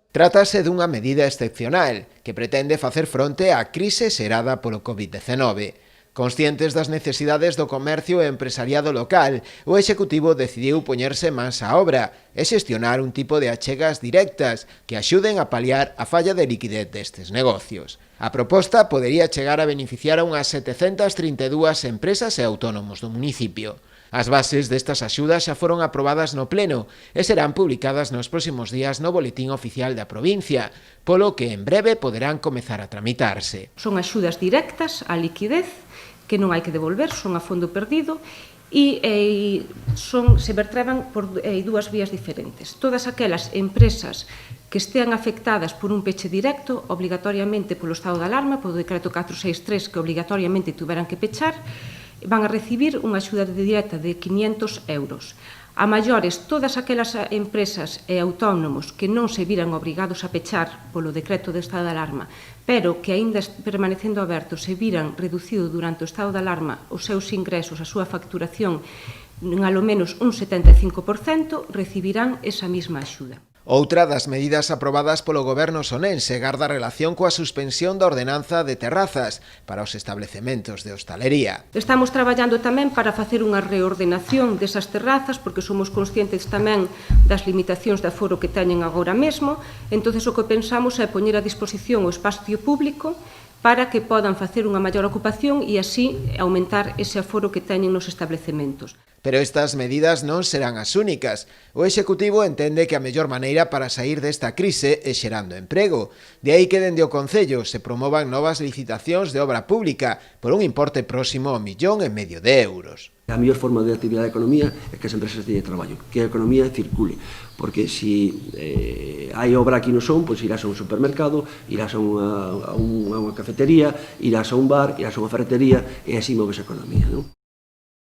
Trátase dunha medida excepcional que pretende facer fronte á crise xerada polo COVID-19. Conscientes das necesidades do comercio e empresariado local, o Executivo decidiu poñerse mans á obra e xestionar un tipo de achegas directas que axuden a paliar a falla de liquidez destes negocios. A proposta podería chegar a beneficiar a unhas 732 empresas e autónomos do municipio. As bases destas axudas xa foron aprobadas no Pleno e serán publicadas nos próximos días no Boletín Oficial da provincia, polo que en breve poderán comezar a tramitarse. Son axudas directas á liquidez que non hai que devolver, son a fondo perdido e se vertreban por dúas vías diferentes. Todas aquelas empresas que estean afectadas por un peche directo, obrigatoriamente polo estado de alarma, polo decreto 463 que obrigatoriamente tuveran que pechar, van a recibir unha axuda directa de 500 euros. A maiores, todas aquelas empresas e autónomos que non se viran obrigados a pechar polo decreto de estado de alarma, pero que aínda permanecendo abertos se viran reducido durante o estado de alarma os seus ingresos, a súa facturación, en alo menos un 75%, recibirán esa mesma axuda. Outra das medidas aprobadas polo Goberno sonense garda relación coa suspensión da ordenanza de terrazas para os establecementos de hostalería. Estamos traballando tamén para facer unha reordenación desas terrazas, porque somos conscientes tamén das limitacións de aforo que teñen agora mesmo, entonces o que pensamos é poñer a disposición o espacio público para que podan facer unha maior ocupación e así aumentar ese aforo que teñen nos establecementos. Pero estas medidas non serán as únicas. O Executivo entende que a mellor maneira para sair desta crise é xerando emprego. De aí que dende o Concello se promovan novas licitacións de obra pública por un importe próximo ao 1,5 millón de euros. A mellor forma de actividade da economía é que as empresas teñen traballo, que a economía circule, porque se hai obra aquí no son, pois irás a un supermercado, irás a unha cafetería, irás a un bar, irás a unha ferretería e así moves a economía, non?